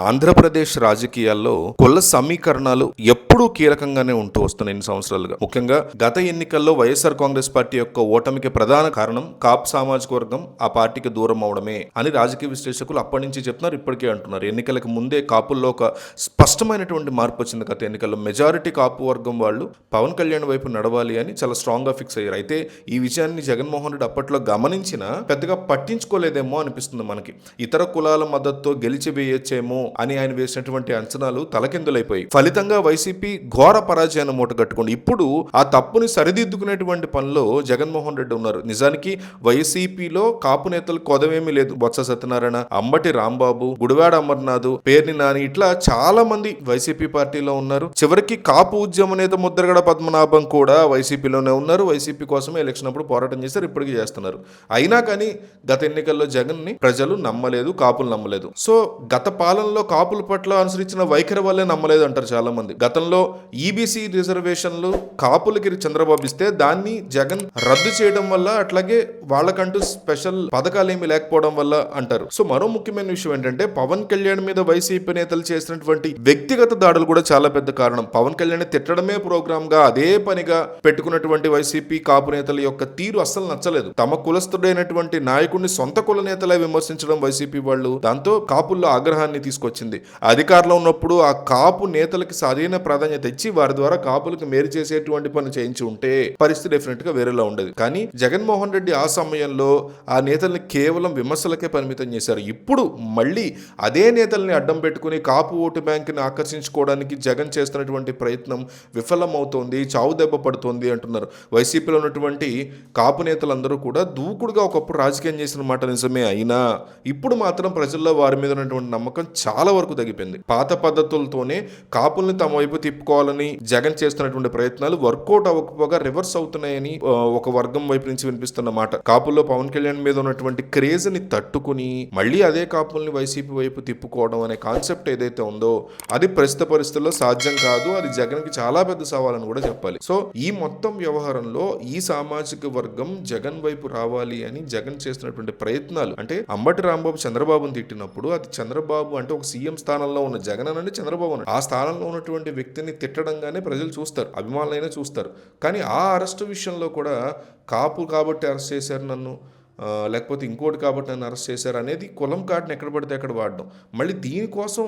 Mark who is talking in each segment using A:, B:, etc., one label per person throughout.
A: ఆంధ్రప్రదేశ్ రాజకీయాల్లో కుల సమీకరణాలు ఎప్పుడూ కీలకంగానే ఉంటూ వస్తున్నాయి ఇన్ని సంవత్సరాలుగా. ముఖ్యంగా గత ఎన్నికల్లో వైఎస్ఆర్ కాంగ్రెస్ పార్టీ యొక్క ఓటమికి ప్రధాన కారణం కాపు సామాజిక వర్గం ఆ పార్టీకి దూరం అవడమే అని రాజకీయ విశ్లేషకులు అప్పటి నుంచి చెప్తున్నారు, ఇప్పటికే అంటున్నారు. ఎన్నికలకు ముందే కాపుల్లో ఒక స్పష్టమైనటువంటి మార్పు వచ్చింది. గత ఎన్నికల్లో మెజారిటీ కాపు వర్గం వాళ్ళు పవన్ కళ్యాణ్ వైపు నడవాలి అని చాలా స్ట్రాంగ్ గా ఫిక్స్ అయ్యారు. అయితే ఈ విషయాన్ని జగన్మోహన్ రెడ్డి అప్పట్లో గమనించినా పెద్దగా పట్టించుకోలేదేమో అనిపిస్తుంది మనకి. ఇతర కులాల మద్దతుతో గెలిచి వేయొచ్చేమో అని ఆయన వేసినటువంటి అంచనాలు తలకిందులైపోయి ఫలితంగా వైసీపీ ఘోర పరాజయాన్ని మూటగట్టుకుంది. ఇప్పుడు ఆ తప్పుని సరిదిద్దుకునేటువంటి పనిలో జగన్మోహన్ రెడ్డి ఉన్నారు. నిజానికి వైసీపీలో కాపు నేతలు కొదవేమీ లేదు. బొత్స సత్యనారాయణ, అంబటి రాంబాబు, గుడివాడ అమర్నాథ్, పేర్ని నాని ఇట్లా చాలా మంది వైసీపీ పార్టీలో ఉన్నారు. చివరికి కాపు ఉద్యమ నేత ముద్రగడ పద్మనాభం కూడా వైసీపీలోనే ఉన్నారు. వైసీపీ కోసమే ఎలక్షన్ అప్పుడు పోరాటం చేశారు, ఇప్పటికీ చేస్తున్నారు. అయినా కానీ గత ఎన్నికల్లో జగన్ ని ప్రజలు నమ్మలేదు, కాపులు నమ్మలేదు. సో గత పాలనలో కాపుల పట్ల అనుసరించిన వైఖరి వల్లే నమ్మలేదు అంటారు చాలా మంది. గతంలో ఈబీసీ రిజర్వేషన్లు కాపులకి చంద్రబాబు ఇస్తే దాన్ని జగన్ రద్దు చేయడం వల్ల, అట్లాగే వాళ్ళకంటూ స్పెషల్ పథకాలు ఏమీ లేకపోవడం వల్ల అంటారు. సో మరో ముఖ్యమైన విషయం ఏంటంటే పవన్ కళ్యాణ్ మీద వైసీపీ నేతలు చేసినటువంటి వ్యక్తిగత దాడులు కూడా చాలా పెద్ద కారణం. పవన్ కళ్యాణ్ తిట్టడమే ప్రోగ్రామ్ గా అదే పనిగా పెట్టుకున్నటువంటి వైసీపీ కాపు నేతల యొక్క తీరు అస్సలు నచ్చలేదు. తమ కులస్తుడైనటువంటి నాయకుడిని సొంత కుల నేతలే విమర్శించడం వైసీపీ వాళ్ళు, దాంతో కాపుల్లో ఆగ్రహాన్ని తీసుకొచ్చింది. అధికారంలో ఉన్నప్పుడు ఆ కాపు నేతలకి సరైన ప్రాధాన్యత ఇచ్చి వారి ద్వారా కాపులకు మేలు చేసేటువంటి పని చేయించి ఉంటే పరిస్థితి డెఫినెట్ గా వేరేలా ఉండేది. కానీ జగన్మోహన్ రెడ్డి ఆ సమయంలో ఆ నేతల్ని కేవలం విమర్శలకే పరిమితం చేశారు. ఇప్పుడు మళ్ళీ అదే నేతల్ని అడ్డం పెట్టుకుని కాపు ఓటు బ్యాంకుని ఆకర్షించుకోవడానికి జగన్ చేస్తున్నటువంటి ప్రయత్నం విఫలమవుతోంది, చావు దెబ్బ పడుతోంది అంటున్నారు. వైసీపీలో ఉన్నటువంటి కాపు నేతలందరూ కూడా దూకుడుగా ఒకప్పుడు రాజకీయం చేసిన మాట నిజమే, అయినా ఇప్పుడు మాత్రం ప్రజల్లో వారి మీద ఉన్నటువంటి నమ్మకం చాలా వరకు తగ్గిపోయింది. పాత పద్ధతులతోనే కాపుల్ని తమ వైపు తిప్పుకోవాలని జగన్ చేస్తున్నటువంటి ప్రయత్నాలు వర్కౌట్ అవ్వకపోగా రివర్స్ అవుతున్నాయని ఒక వర్గం వైపు నుంచి వినిపిస్తున్న మాట. కాపుల్లో పవన్ కళ్యాణ్ మీద ఉన్నటువంటి క్రేజ్ ని తట్టుకుని మళ్ళీ అదే కాపుల్ని వైసీపీ వైపు తిప్పుకోవడం అనే కాన్సెప్ట్ ఏదైతే ఉందో అది ప్రస్తుత పరిస్థితుల్లో సాధ్యం కాదు. అది జగన్ కి చాలా పెద్ద సవాలని కూడా చెప్పాలి. సో ఈ మొత్తం వ్యవహారంలో ఈ సామాజిక వర్గం జగన్ వైపు రావాలి అని జగన్ చేస్తున్నటువంటి ప్రయత్నాలు, అంటే అంబటి రాంబాబు చంద్రబాబుని తిట్టినప్పుడు అది చంద్రబాబు అంటే ఒక సీఎం స్థానంలో ఉన్న జగన్ అనండి, చంద్రబాబు అనండి, ఆ స్థానంలో ఉన్నటువంటి వ్యక్తిని తిట్టడంగానే ప్రజలు చూస్తారు, అభిమానులైనా చూస్తారు. కానీ ఆ అరెస్టు విషయంలో కూడా కాపు కాబట్టి అరెస్ట్ చేశారు నన్ను, లేకపోతే ఇంకోటి కాబట్టి నన్ను అరెస్ట్ చేశారు అనేది కులం కార్డుని ఎక్కడ పడితే అక్కడ వాడడం. మళ్ళీ దీనికోసం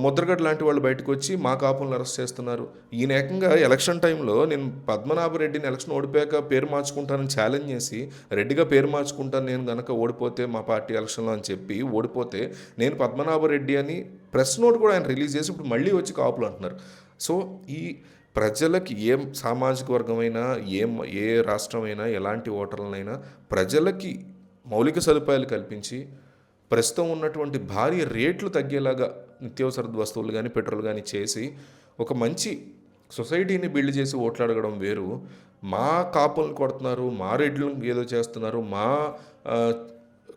A: ముద్రగడ్డ లాంటి వాళ్ళు బయటకు వచ్చి మా కాపులను అరెస్ట్ చేస్తున్నారు. ఈయన ఏకంగా ఎలక్షన్ టైంలో నేను పద్మనాభరెడ్డిని ఎలక్షన్ ఓడిపోయాక పేరు మార్చుకుంటానని ఛాలెంజ్ చేసి, రెడ్డిగా పేరు మార్చుకుంటాను నేను గనక ఓడిపోతే మా పార్టీ ఎలక్షన్లో అని చెప్పి ఓడిపోతే నేను పద్మనాభరెడ్డి అని ప్రెస్ నోట్ కూడా ఆయన రిలీజ్ చేసి ఇప్పుడు మళ్ళీ వచ్చి కాపులు అంటున్నారు. సో ఈ ప్రజలకి ఏ సామాజిక వర్గమైనా ఏ రాష్ట్రమైనా ఎలాంటి ఓటర్లనైనా ప్రజలకి మౌలిక సదుపాయాలు కల్పించి ప్రస్తుతం ఉన్నటువంటి భారీ రేట్లు తగ్గేలాగా నిత్యావసర వస్తువులు కానీ పెట్రోల్ కానీ చేసి ఒక మంచి సొసైటీని బిల్డ్ చేసి ఓట్లు అడగడం వేరు. మా కాపులను కొడుతున్నారు, మా రెడ్లను ఏదో చేస్తున్నారు, మా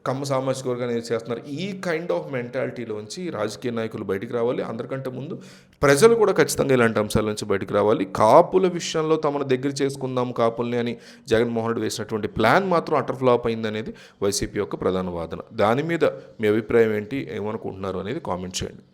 A: కమ్మ సామాజిక వర్గాన్ని ఏదో చేస్తున్నారు, ఈ కైండ్ ఆఫ్ మెంటాలిటీలోంచి రాజకీయ నాయకులు బయటికి రావాలి. అందరికంటే ముందు ప్రజలు కూడా ఖచ్చితంగా ఇలాంటి అంశాల నుంచి బయటికి రావాలి. కాపుల విషయంలో తమను దగ్గర చేసుకుందాం కాపుల్ని అని జగన్మోహన్ రెడ్డి వేసినటువంటి ప్లాన్ మాత్రం అటర్ ఫ్లాప్ అయిందనేది వైసీపీ యొక్క ప్రధాన వాదన. దాని మీద మీ అభిప్రాయం ఏంటి, ఏమనుకుంటున్నారు అనేది కామెంట్ చేయండి.